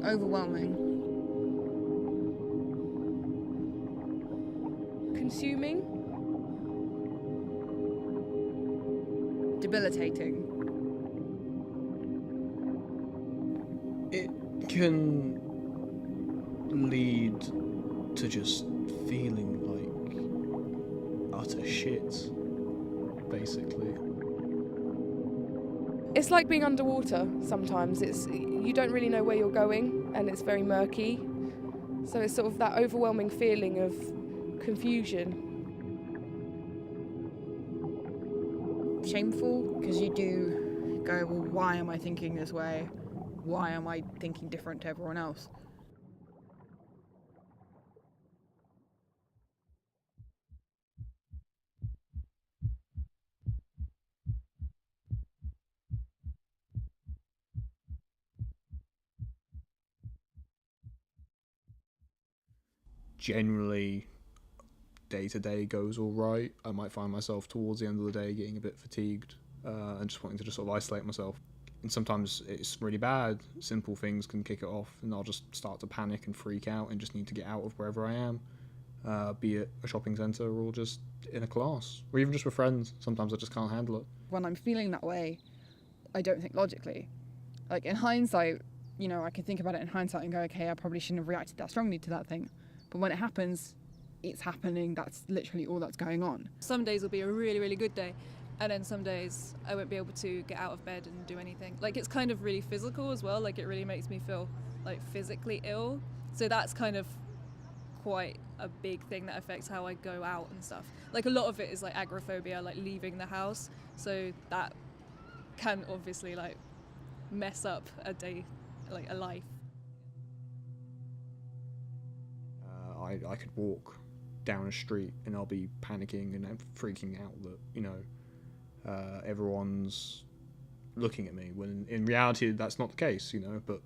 Overwhelming. Consuming. Debilitating. It can lead to just feeling like utter shit, basically. It's like being underwater sometimes. You don't really know where you're going and it's very murky. So it's sort of that overwhelming feeling of confusion. Shameful, because you do go, well, why am I thinking this way? Why am I thinking different to everyone else? Generally, day-to-day goes all right. I might find myself towards the end of the day getting a bit fatigued and just wanting to just sort of isolate myself. And sometimes it's really bad. Simple things can kick it off, and I'll just start to panic and freak out and just need to get out of wherever I am, be it a shopping centre or just in a class, or even just with friends. Sometimes I just can't handle it. When I'm feeling that way, I don't think logically. Like, in hindsight, I can think about it in hindsight and go, okay, I probably shouldn't have reacted that strongly to that thing. But when it happens, it's happening. That's literally all that's going on. Some days will be a really, really good day, and then some days I won't be able to get out of bed and do anything. Like, it's kind of really physical as well. Like, it really makes me feel like physically ill. So that's kind of quite a big thing that affects how I go out and stuff. Like, a lot of it is like agoraphobia, like leaving the house. So that can obviously like mess up a day, like a life. I could walk down a street and I'll be panicking and freaking out that, everyone's looking at me, when in reality that's not the case, but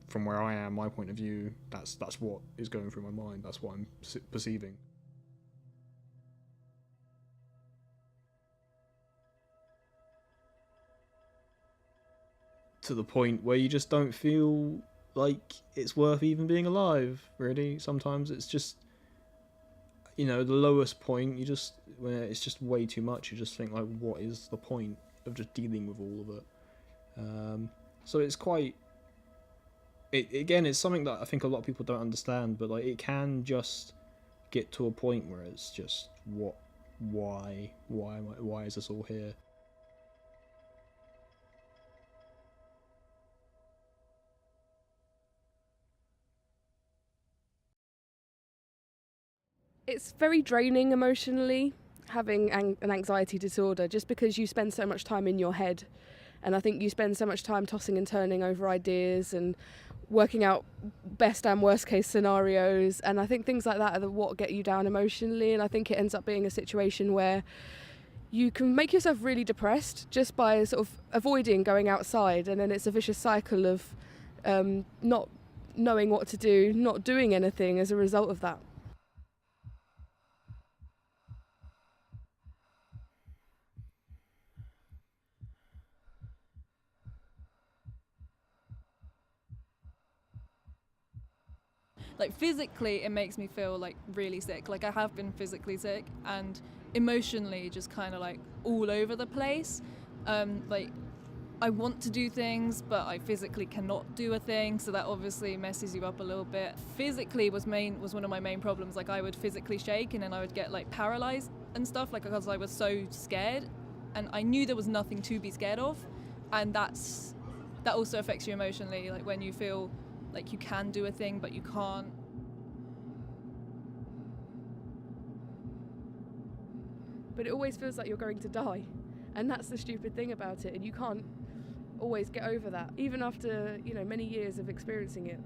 from where I am, my point of view, that's what is going through my mind, that's what I'm perceiving. To the point where you just don't feel like it's worth even being alive, really. Sometimes it's just, the lowest point, when it's just way too much, you just think, like, what is the point of just dealing with all of it? So it's quite, it's something that I think a lot of people don't understand, but like, it can just get to a point where it's just, why is this all here? It's very draining emotionally, having an anxiety disorder, just because you spend so much time in your head. And I think you spend so much time tossing and turning over ideas and working out best and worst case scenarios. And I think things like that are what get you down emotionally. And I think it ends up being a situation where you can make yourself really depressed just by sort of avoiding going outside. And then it's a vicious cycle of not knowing what to do, not doing anything as a result of that. Like, physically, it makes me feel like really sick. Like, I have been physically sick, and emotionally just kind of like all over the place. Like, I want to do things, but I physically cannot do a thing, so that obviously messes you up a little bit. Physically was one of my main problems. Like, I would physically shake, and then I would get like paralyzed and stuff, like, because I was so scared, and I knew there was nothing to be scared of, and that also affects you emotionally. Like, when you feel like you can do a thing but you can't. But it always feels like you're going to die, and that's the stupid thing about it, and you can't always get over that, even after many years of experiencing it.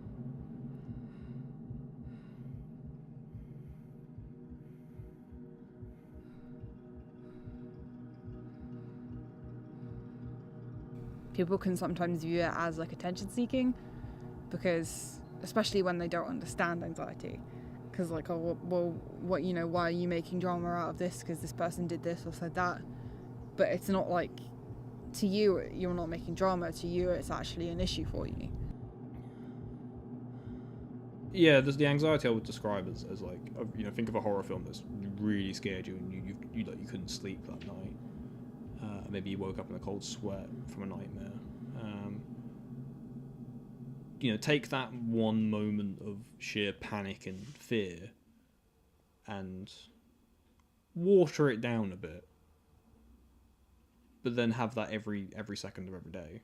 People can sometimes view it as like attention seeking, because especially when they don't understand anxiety, because like, oh well, what, why are you making drama out of this because this person did this or said that? But it's not like, to you, you're not making drama. To you, it's actually an issue for you. Yeah, the anxiety I would describe as like, think of a horror film that's really scared you and you couldn't sleep that night. Maybe you woke up in a cold sweat from a nightmare. Take that one moment of sheer panic and fear and water it down a bit, but then have that every second of every day.